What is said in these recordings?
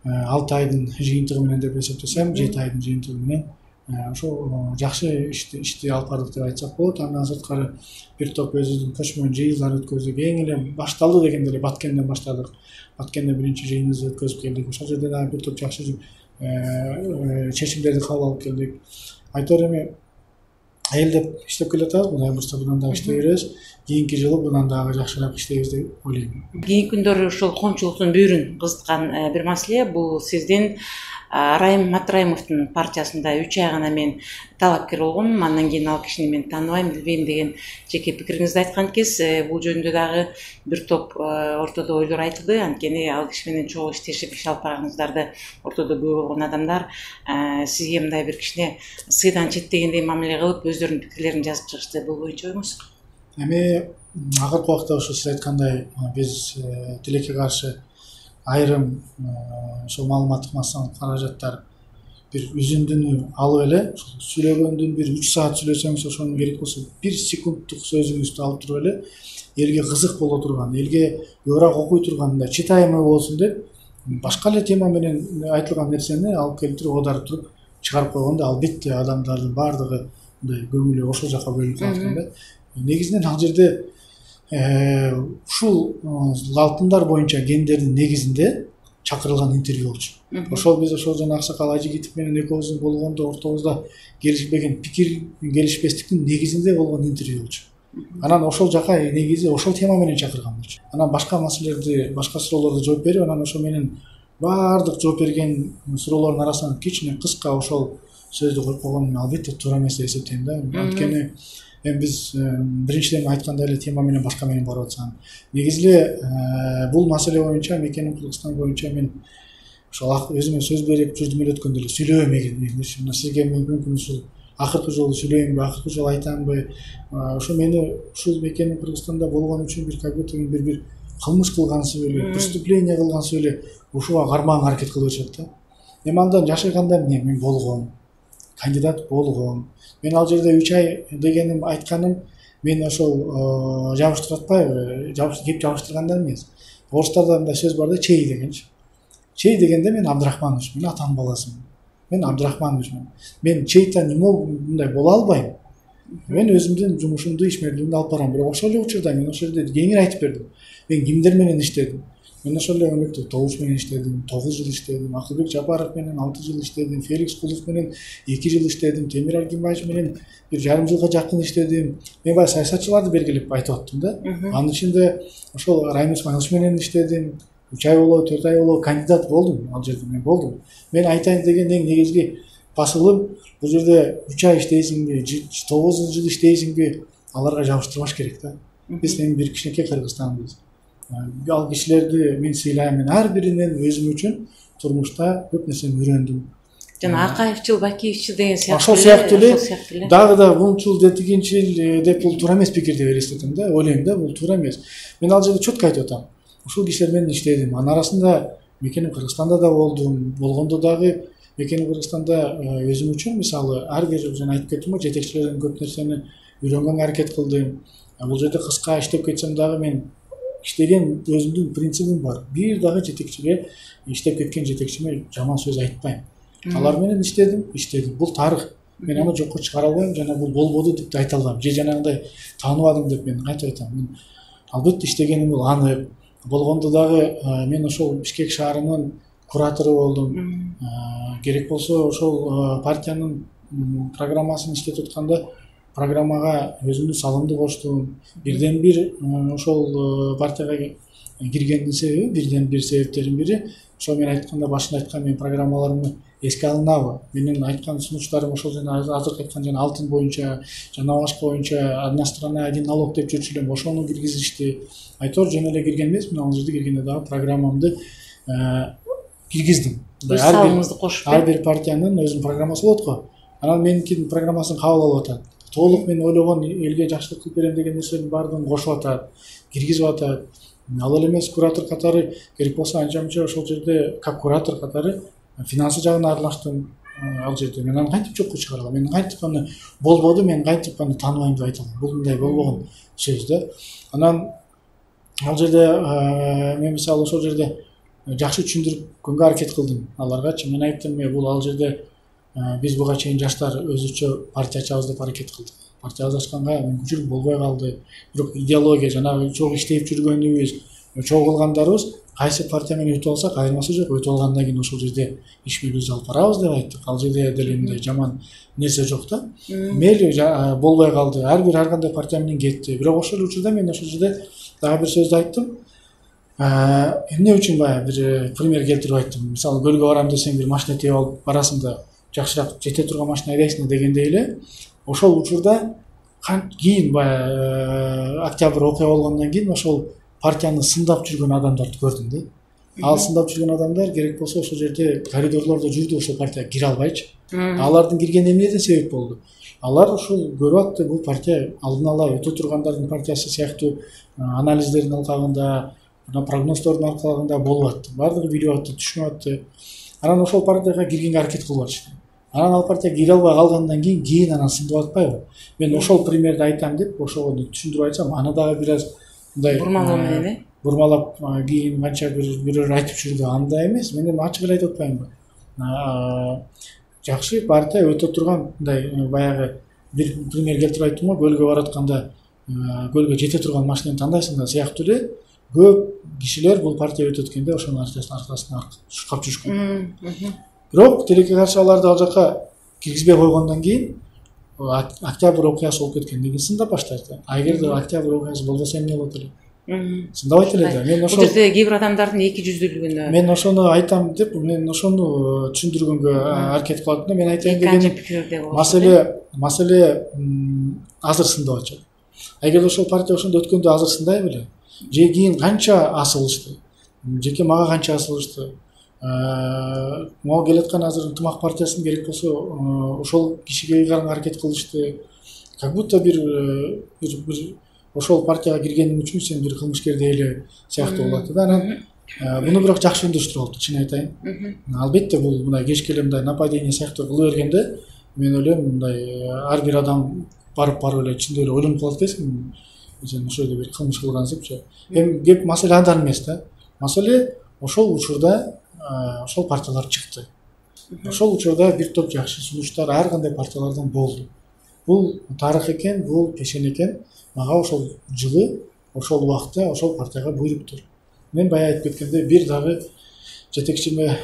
6 айдын жыйынтыгы менен деп эсептесем, 7 айдын жыйынтыгы менен ошо жакшы ишти алып бардык деп айтсак болот. Андан сырткары бир топ өзүбүздүн көчмөн жыйындар өткөздүк. Эң эле башталды дегенде эле Баткенден баштадык. Баткенде биринчи жыйыныбызды өткөзүп келдик. Ошол жерде дагы бир топ жакшы чечимдерди кабыл алып келдик. Айтор эми айылдеп иштеп келатабыз, Кудай буюрса мындан дагы иштей беребиз. Кийинки жылы мындан дагы жакшыраак иштейбиз деп ойлойм. Кийинки күндөрү ушул коомчулуктун бүйүрүн кызыткан бир маселе бул сиздин Райым Матраимовдун партиясында 3 ай гана мен талапкер болгонмун, андан кийин ал кишини мен тааныбайм, билбейм деген жеке пикириңизди айткан экенсиз. Бул жөнүндө дагы бир топ ортодо ойлор айтылды. Анткени ал киши менен чогуу иштешип иш алып барганыңыздарды ортодо көрүп болгон адамдар сизге мындай бир кичине сыйдан четтегендей мамиле кылып өздөрүнүн пикирлерин жазып чыгышты. Бул боюнча оюңуз? Эми акыркы убакта ошо сиз айткандай биз тилекке каршы айрым ошол маалыматтык массалык каражаттар бир үзүндүнү алып эле сүйлөгөндүн бир 3 саат сүйлөсөңүз ошонун керек болсо 1 секунддук сөзүңүздү алып туруп эле элге кызык боло турган, элге көбүрөөк окуй турган, мындай читаемый болсун деп башка эле тема менен айтылган нерсени алып келип туруп оодарып туруп чыгарып койгондо албетте адамдардын баардыгы мындай көңүлү ошол жака бөлүнүп калат да. Негизинен ал жерде ушул алтындар боюнча гендердин негизинде чакырылган интервью болчу. Ошол биз ошол жана Аксакал Ажигитов менен экөөбүздүн болгондо ортобузда келишпеген пикир, келишпестиктин негизинде болгон интервью болчу. Анан ошол жака негизи ошол тема менен чакырган болчу. Анан башка маселелерди, башка суроолорду жооп берип, анан ошо менен баардык жооп берген суроолордун арасынан кичине кыска ошол сөздү коюп койгон албетте туура эмес деп эсептейм да. Анткени биз биринчиден айткандай эле тема менен башка менен барып атсам. Негизи эле бул маселе боюнча Мекенин Кыргызстан боюнча мен ошол өзүмө сөз берип жүрдүм эле өткөндө эле сүйлөбөйм деген. Сизге мүмкүн ушул акыркы жолу сүйлөйүмбү, акыркы жолу айтамбы? Ошо мени ушул Мекенин Кыргызстанда болгон үчүн бир как будто бир кылмыш кылгансып эле, преступление кылгансып эле ушуга кармаганга аракет кылып атышат да. Эми андан жашырганда мен болгом, кандидат болгом. Мен ал жерде 3 ай дегеним айтканым мен ошол жабыштыратпайбы, кеп жабыштыргандан эмес. Орустарда мындай сөз бар да, чей дегенчи. Чей дегенде мен Абдрахманович, мен атанын баласымын. Мен Абдрахмановичмин. Мен чейта мындай боло албайм. Мен өзүмдүн жумушумду, ишмерлигимди алып барам. Бирок ошол эле учурда мен ошол жерде кеңири айтып бердим. Мен кимдер менен иштедим? Мен ошол эле өнөктө Тогуш менен иштедим, 9 жыл иштедим, Акылбек Жапаров менен 6 жыл иштедим, Феликс Кулов менен 2 жыл иштедим, Темир Алкимбаевич менен бир жарым жылга жакын иштедим. Мен баягы саясатчыларды белгилеп айтып аттым да. Анын ичинде ошол Райым Исмаилович менен иштедим. 3 ай болобу, 4 ай болобу кандидат болдум. Ал жерде мен болдум. Мен айтайын деген эң негизги басылым бул жерде 3 ай иштейсиңби, 9 жыл иштейсиңби, аларга жабыштырбаш керек да. Биз эми бир кичинекей Кыргызстанбыз. Ал кишилерди мен сыйлайм, мен ар биринен өзүм үчүн турмушта көп нерсени үйрөндүм. Жана Акаевчил, Бакиевчил деген сыяктуу. Ошол сыяктуу эле. Дагы да бунчул, детигинчил деп бул туура эмес пикир деп элестетем да, ойлойм да, бул туура эмес. Мен ал жерде четко айтып атам. Ушул кишилер менен иштедим. Анын арасында Мекенин Кыргызстанда да болдум. Болгондо дагы Мекенин Кыргызстанда өзүм үчүн мисалы ар бир жана айтып кеттим го, жетекчилерден көп нерсени үйрөнгөнгө аракет кылдым. Бул жерде кыска иштеп кетсем дагы мен иштеген өзүмдүн принцибим бар. Бир дагы жетекчиге, иштеп кеткен жетекчиме жаман сөз айтпайм. Алар менен иштедим. Бул тарых. Мен аны жокко чыгара албайм жана бул болбоду деп айта албайм. Же жанагындай тааныбадым деп мен кантип айтам? Мен албетте иштегеним бул анык. Болгондо дагы мен ошол Бишкек шаарынын куратору болдум. Керек болсо ошол партиянын программасын иштетип атканда программага өзүмдүн салымды коштум. Бирден бир ошол партияга киргендин себеби, бирден бир себептердин бири, ошо мен айтканда башында айткан мен программаларымды эске алынабы? Менин айткан сунуштарым ошол жана азыркы айткан жана алтын боюнча, жана башка боюнча одна страна один налог деп жүрчү элем, ошону киргизишти. Айтор жөн эле кирген эмесмин, ал жерде киргенде дагы программамды киргиздим. Ар бир партиянын өзүнүн программасы болот го. Анан меникинин программасын кабыл алып атат. Толук мен ойлогон элге жакшылык кылып берем деген нерселердин баардыгын кошуп атат, киргизип атат. Ал эле эмес, куратор катары керек болсо анча-мынча ошол жерде как куратор катары финансы жагына аралаштым. Ал жерде мен аны кантип жокко чыгара алам? Мен кантип аны болбоду, мен кантип аны тааныбайм деп айта алам? Бул мындай болбогон сөз да. Анан ал жерде мен мисалы ошол жерде жакшы түшүндүргөнгө аракет кылдым аларгачы. Мен айттым, бул ал жерде биз буга чейин жаштар өзүчө партия ачабыз деп аракет кылдык. Партия ачканга мүмкүнчүлүк болбой калды. Бирок идеология жанагы чогуу иштеп жүргөнүбүз, чогуу кылгандарыбыз кайсы партия менен өтүп алсак айырмасы жок. Өтүп алгандан кийин ошол жерде ишмерибизди алып барабыз деп айттык. Ал жерде деле мындай жаман нерсе жок да. Мейли болбой калды. Ар кандай партия менен кетти. Бирок ошол учурда мен ошол жерде дагы бир сөздү айттым. Эмне үчүн баягы бир пример келтирип айттым. Мисалы көлгө барам десең бир машина тээп алып барасың да жакшыраак жете турган машина айдайсың дегендей эле. Ошол учурда кийин баягы октябрь окуя болгондон кийин ошол партияны сындап жүргөн адамдарды көрдүм да. Ал сындап жүргөн адамдар керек болсо ошол жерде коридорлордо жүрдү, ошол партияга кире албайчы. Алардын киргени эмнеден себеп болду? Алар ушул көрүп атты, бул партия алдын ала өтө тургандардын партиясы сыяктуу анализдердин алкагында, прогноздордун алкагында болуп атты. Бардыгы билип атты, түшүнүп атты. Анан ошол партияга киргенге аракет кылып атышты. Анан ал партия кире албай калгандан кийин анан сындап атпайбы? Мен ошол примерди айтам деп ошого түшүндүрүп айтсам, аны дагы бир аз мындай бурмалоо менен бурмалап кийин канча бирөө айтып жүрдү. Андай эмес, мен эми ачык эле айтып атпаймынбы? Жакшы партия өтө турган мындай баягы бир пример келтирип айттым го, көлгө баратканда көлгө жете турган машинаны тандайсың да сыяктуу эле көп кишилер бул партия өтөт экен да ошонун аркасынан шуркап жүрүшкөн. Бирок тилекке каршы аларды ал жака киргизбей койгондон кийин октябрь окуясы болуп кеткенден кийин сындап баштайт. А эгерде октябрь окуясы болбосо эмне болот эле? Сындабайт эле да. Мен ошол жерде кээ бир адамдардын эки жүздүүлүгүнө мен ошону айтам деп, мен ошону түшүндүргөнгө аракет кылып аттым. Мен айтайын дегеним маселе азыр сындап атышат. Эгерде ошол партия ошондо өткөндө азыр сындай беле? Же кийин канча асылышты? Жеке мага канча асылышты? Могу келаткан азыр ынтымак партиясын керек болсо ошол кишиге ыйгарганга аракет кылышты. Как будто бир ошол партияга киргениң үчүн сен бир кылмышкердей эле сыяктуу болот да. Анан буну бирок жакшы өндүрүштүрүп алды, чын айтайын. Албетте бул мындай кечке эле мындай нападение сыяктуу кыла бергенде мен ойлойм мындай ар бир адам барып эле чындап эле ойлонуп калат экенсиң. Сен ошол жерде бир кылмыш кылгансыңчы. Эми кеп маселе андан эмес да. Маселе ошол учурда ошол партиялар чыкты. Ошол учурда бир топ жакшы сунуштар ар кандай партиялардан болду. Бул тарых экен, бул пешен экен. Мага ошол жылы, ошол убакта ошол партияга буйруптур. Мен баягы айтып кеткендей, бир дагы жетекчиме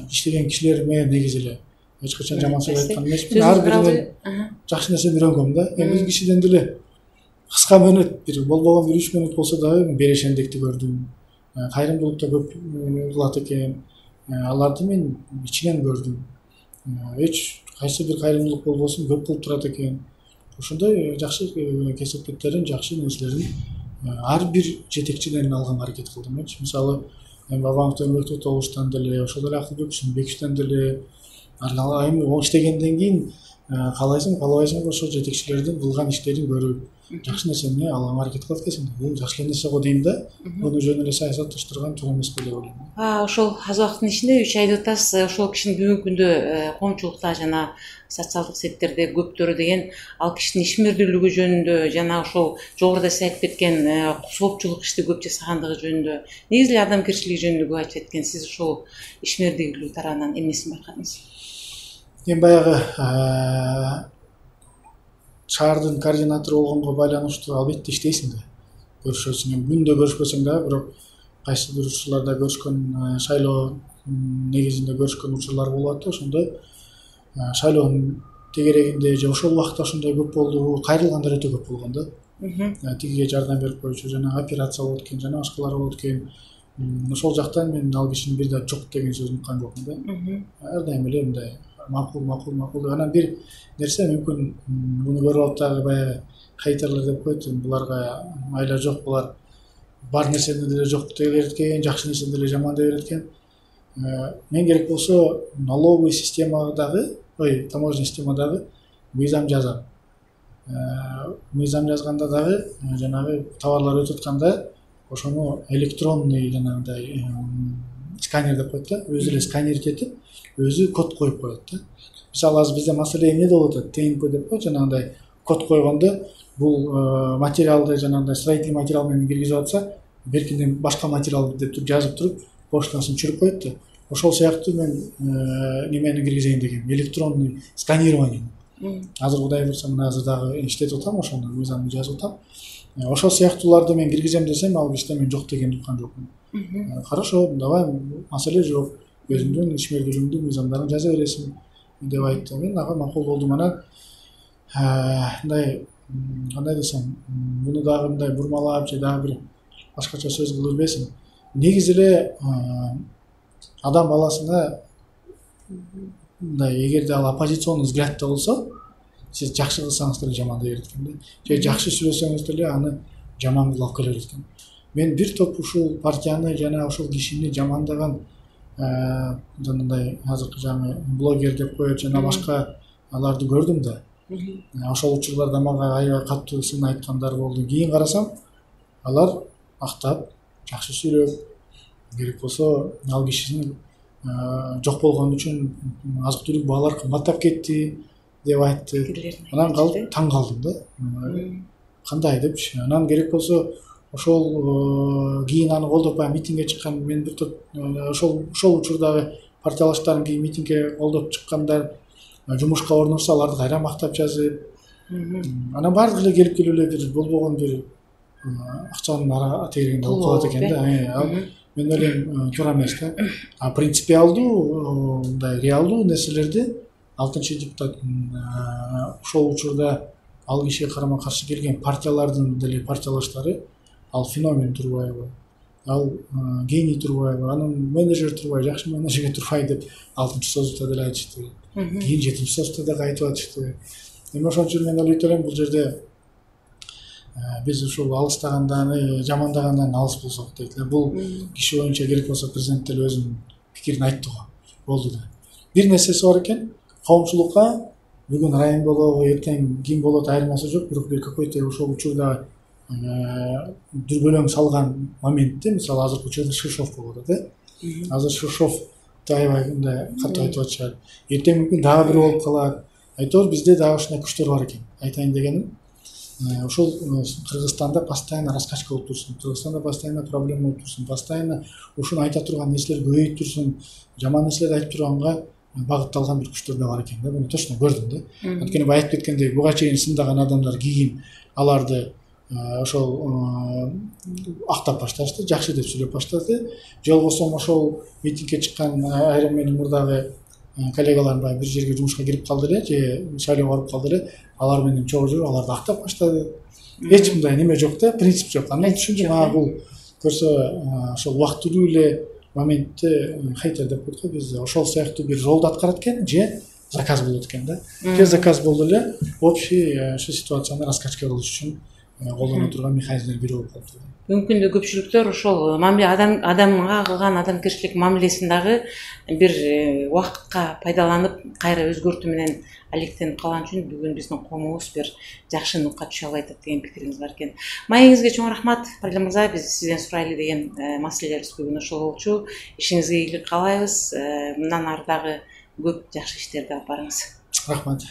иштеген кишилер менен негизи эле эч качан жаман сөз айткан эмесмин. Ар биринен жакшы нерсе үйрөнгөм да. Эми биз кишиден деле кыска мөөнөт бир болбогон бир 3 мүнөт болсо дагы берешендикти көрдүм. Кайрымдуулукта көп кылат экен. Аларды мен ичинен көрдүм. Эч кайсы бир кайрымдуулук болбосун көп кылып турат экен. Ошондой жакшы кесепеттерин, жакшы нерселерин ар бир жетекчиден алганга аракет кылдым. Мисалы, Бабановдун Өмөртөй Тогуштан деле, ошол эле Акылбек Сүйүнбековдон деле эми ол иштегенден кийин каалайсың ошол жетекчилердин кылган иштерин көрүп, жакшы нерсени алганга аракет кылат экенсиң. Бул жакшы нерсе го дейм да. Муну жөн эле саясатташтырган туура эмес го деп ойлойм. Ошол аз убакыттын ичинде 3 айды атасыз, ошол кишинин бүгүнкү күндө коомчулукта жана социалдык сеттерде көптөрү деген ал кишинин ишмердүүлүгү жөнүндө жана ошол жогоруда сиз айтып кеткен соопчулук ишти көп жасагандыгы жөнүндө, негизи эле адамгерчилиги жөнүндө көп айтып кеткен. Сиз ошол ишмердүүлүгү тарабынан эмнесин байкадыңыз? Мен баягы шаардын координатору болгонго байланыштуу албетте иштейсиң да. Көрүшөсүң, күндө көрүшпөсөң дагы бирок кайсы бир учурларда көрүшкөн, шайлоо негизинде көрүшкөн учурлар болуп атты. Ошондо шайлоонун тегерегинде же ошол убакта ошондой көп болду, кайрылгандар өтө көп болгон да. Тигиге жардам берип койчу, жана операция болот экен, жана башкалар болот экен. Ошол жактан мен ал кишини бир да жок деген сөзүн уккан жокмун да. Ар дайым эле мындай макул. Анан бир нерсе мүмкүн буну көрүп алып дагы баягы хейтерлер деп коет, буларга майла жок, булар бар нерсени деле жок дей берет экен, жакшы нерсени деле жаман дей берет экен. Мен керек болсо налоговый системадагы, таможенный системадагы мыйзам жазам. Мыйзам жазганда дагы жанагы товарлар өтүп атканда ошону электронный жанагындай сканер деп коет да, өзү эле сканер кетип, өзү код коюп коет да. Мисалы азыр бизде маселе эмне болуп атат? ТНП деп коет, жанагындай код койгондо бул материалды жанагындай строительный материал менен киргизип атса, беркинден башка материал деп туруп жазып туруп, поштасын чүрүп коет да. Ошол сыяктуу мен немени киргизейин дегем, электронный сканирование. Азыр Кудай буйрса мына азыр дагы иштетип атам, ошону мыйзамды жазып атам. Ошол сыяктууларды мен киргизем десем, ал бизде мен жок деген уккан жокмун. Хорошо, давай, маселе жок. Өзүңдүн ишмердүүлүгүңдүн мыйзамдарын жаза бересиң деп айтты. Мен ага макул болдум. Анан мындай кандай десем, муну дагы мындай бурмалап же дагы бир башкача сөз кылып бербесин. Негизи эле адам баласына мындай эгерде ал оппозиционный взглядда болсо, сиз жакшы кылсаңыз деле жаман дей берет экен да. Же жакшы сүйлөсөңүз деле аны жаман кылып келе берет экен. Мен бир топ ушул партияны жана ушул кишини жамандаган жанагындай азыркы жаңы блогер деп коет жана башка аларды көрдүм да. Ошол учурларда мага аябай катуу сын айткандар болду. Кийин карасам, алар актап, жакшы сүйлөп, керек болсо ал кишинин жок болгон үчүн азык-түлүк баалар кымбаттап кетти деп айтты. Анан калып таң калдым да. Кандай депчи. Анан керек болсо ошол кийин аны колдоп митингге чыккан мен бир топ ошол учурдагы партиялаштарым кийин митингге колдоп чыккандар жумушка орношсо аларды кайра мактап жазып. Анан баардыгы эле келип эле бир болбогон бир акчанын тегерегинде болуп калат экен да. Мен ойлойм туура эмес да. Принципиалдуу мындай реалдуу нерселерди 6 депутат ошол учурда ал кишиге карама каршы келген партиялардын деле партиялаштары, ал феномен Турбаева, ал гений Турбаева, анын менеджер Турбай, жакшы менеджерге Турбай деп 6-созукта деле айтышты. Кийин 7-созукта да айтып атышты. Эми ошон үчүн мен ойлойт элем, бул жерде биз ушул алыстагандан, жамандагандан алыс болсок дейт эле. Бул киши боюнча керек болсо президент деле өзүнүн пикирин айтты го. Болду да. Бир нерсеси бар экен, коомчулукка бүгүн Райым болобу, эртең ким болот айырмасы жок, бирок бир какой-то ошол учурда дүрбөлөң салган моментте, мисалы азыркы учурда Шишов болуп атат, азыр Шишов аябай мындай катуу айтып атышат. Эртең мүмкүн дагы бир болуп калат. Айтор бизде дагы ушундай күчтөр бар экен. Айтайын дегеним, ошол Кыргызстанда постоянно раскачка болуп турсун, Кыргызстанда постоянно проблема болуп турсун, постоянно ушуну айта турган нерселер көбөйүп турсун, жаман нерселерди айтып турганга багытталган бир күчтөр да бар экен да. Муну точно көрдүм да. Анткени бая айтып кеткендей, буга чейин сындаган адамдар кийин аларды ошол актап башташты, жакшы деп сүйлөп баштады. Же болбосо ошол митингге чыккан айрым менин мурдагы коллегаларым баягы бир жерге жумушка кирип калды эле, же шайлоого барып калды эле, алар менен чогуу жүрүп аларды актап баштады. Эч мындай неме жок да, принцип жок. Андан түшүндүм, бул көрсө ошол убактылуу эле моментте хейтер деп коет го, биз ошол сыяктуу бир ролду аткарат экен, же заказ болот экен да. Же заказ болду эле, общий ошо ситуацияны раскачка кылыш үчүн колдоно турган механизмдер бири болуп калды. Мүмкүн да көпчүлүктөр ошол мамиле адамга кылган адамгерчилик мамилесин дагы бир убакытка пайдаланып, кайра өзгөртүү менен алектенип калган үчүн бүгүн биздин коомубуз бир жакшы нукка түшө албай атат деген пикириңиз бар экен. Маегиңизге чоң рахмат, Фариле мырза. Биз сизден сурайлы деген маселелерибиз бүгүн ошол болчу. Ишиңизге ийгилик каалайбыз. Мындан ары дагы көп жакшы иштерди алып барыңыз. Рахмат.